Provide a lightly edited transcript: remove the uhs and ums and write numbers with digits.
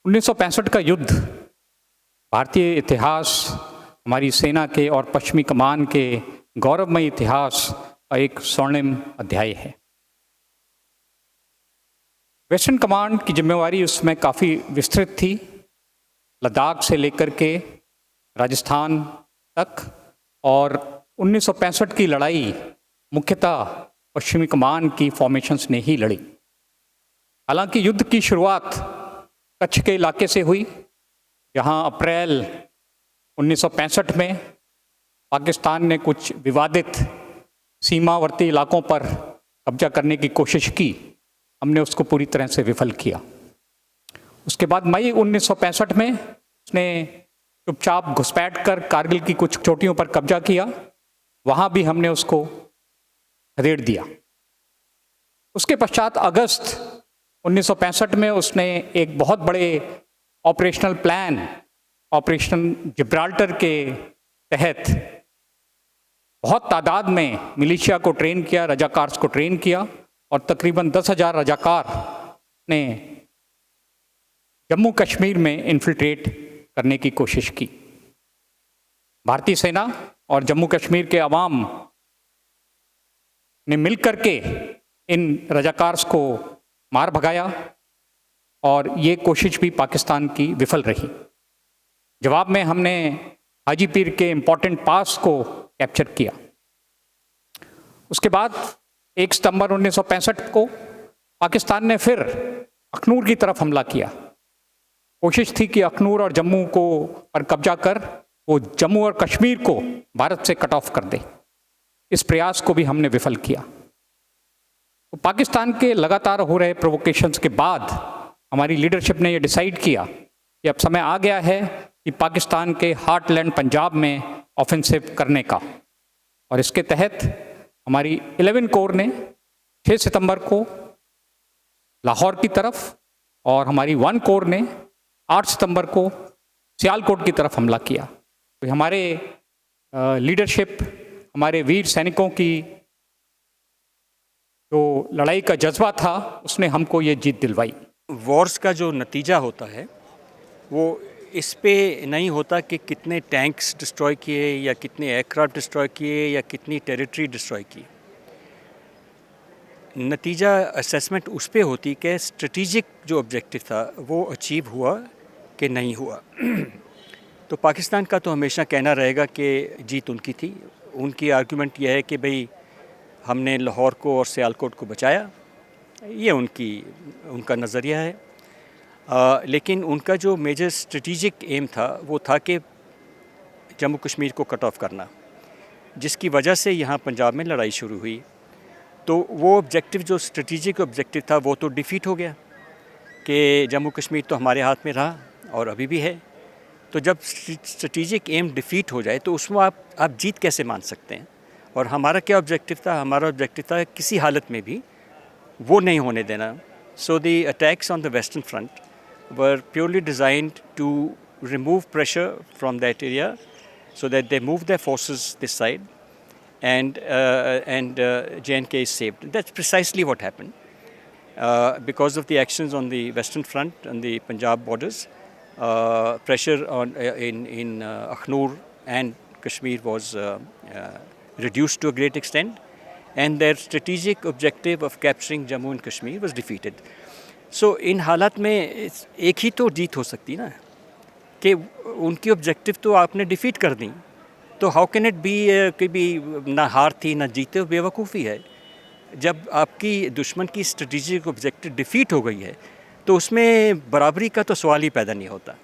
1965 का युद्ध भारतीय इतिहास, हमारी सेना के और पश्चिमी कमान के गौरवमय इतिहास का एक स्वर्णिम अध्याय है। वेस्टर्न कमांड की जिम्मेवारी उसमें काफ़ी विस्तृत थी, लद्दाख से लेकर के राजस्थान तक, और 1965 की लड़ाई मुख्यतः पश्चिमी कमान की फॉर्मेशंस ने ही लड़ी। हालांकि युद्ध की शुरुआत कच्छ के इलाके से हुई, जहां अप्रैल 1965 में पाकिस्तान ने कुछ विवादित सीमावर्ती इलाकों पर कब्जा करने की कोशिश की। हमने उसको पूरी तरह से विफल किया। उसके बाद मई 1965 में उसने चुपचाप घुसपैठ कर कारगिल की कुछ चोटियों पर कब्जा किया, वहाँ भी हमने उसको खदेड़ दिया। उसके पश्चात अगस्त 1965 में उसने एक बहुत बड़े ऑपरेशनल प्लान, ऑपरेशन जिब्राल्टर के तहत बहुत तादाद में मिलिशिया को ट्रेन किया, रजाकार्स को ट्रेन किया, और तकरीबन 10,000 रजाकार ने जम्मू कश्मीर में इन्फिल्ट्रेट करने की कोशिश की। भारतीय सेना और जम्मू कश्मीर के अवाम ने मिलकर के इन रजाकार्स को मार भगाया, और ये कोशिश भी पाकिस्तान की विफल रही। जवाब में हमने हाजी पीर के इम्पोर्टेंट पास को कैप्चर किया। उसके बाद 1 सितंबर 1965 को पाकिस्तान ने फिर अखनूर की तरफ हमला किया। कोशिश थी कि अखनूर और जम्मू को पर कब्जा कर वो जम्मू और कश्मीर को भारत से कट ऑफ कर दे। इस प्रयास को भी हमने विफल किया। तो पाकिस्तान के लगातार हो रहे प्रोवोकेशंस के बाद हमारी लीडरशिप ने ये डिसाइड किया कि अब समय आ गया है कि पाकिस्तान के हार्टलैंड पंजाब में ऑफेंसिव करने का, और इसके तहत हमारी 11 कोर ने 6 सितंबर को लाहौर की तरफ और हमारी 1 कोर ने 8 सितंबर को सियालकोट की तरफ हमला किया। तो हमारे लीडरशिप, हमारे वीर सैनिकों की जो लड़ाई का जज्बा था, उसने हमको ये जीत दिलवाई। वॉर्स का जो नतीजा होता है वो इस पे नहीं होता कि कितने टैंक्स डिस्ट्रॉय किए या कितने एयरक्राफ्ट डिस्ट्रॉय किए या कितनी टेरिटरी डिस्ट्रॉय की। नतीजा असेसमेंट उस पे होती कि स्ट्रेटेजिक जो ऑब्जेक्टिव था वो अचीव हुआ कि नहीं हुआ। तो पाकिस्तान का तो हमेशा कहना रहेगा कि जीत उनकी थी। उनकी आर्गुमेंट यह है कि भाई हमने लाहौर को और सियालकोट को बचाया, ये उनका नज़रिया है। लेकिन उनका जो मेजर स्ट्रेटेजिक एम था वो था कि जम्मू कश्मीर को कट ऑफ करना, जिसकी वजह से यहाँ पंजाब में लड़ाई शुरू हुई। तो वो ऑब्जेक्टिव जो स्ट्रेटेजिक ऑब्जेक्टिव था वो तो डिफीट हो गया कि जम्मू कश्मीर तो हमारे हाथ में रहा और अभी भी है। तो जब स्ट्रेटेजिक एम डिफीट हो जाए तो उसमें आप जीत कैसे मान सकते हैं। और हमारा क्या ऑब्जेक्टिव था? हमारा ऑब्जेक्टिव था किसी हालत में भी वो नहीं होने देना। So the attacks on the western front were purely designed to remove pressure from that area so that they move their forces this side and J&K is saved. That's precisely what happened. Because of the actions on the western front and the Punjab borders, pressure on in Akhnur and Kashmir was reduced to a great extent, and their strategic objective of capturing Jammu and Kashmir was defeated. सो इन हालात में एक ही तो जीत हो सकती ना, कि उनकी objective तो आपने डिफीट कर दी। तो हाउ कैन इट बी कि भी ना हार थी ना जीते, बेवकूफ़ी है। जब आपकी दुश्मन की स्ट्रेटेजिक ऑब्जेक्टिव डिफीट हो गई है तो उसमें बराबरी का तो सवाल ही पैदा नहीं होता।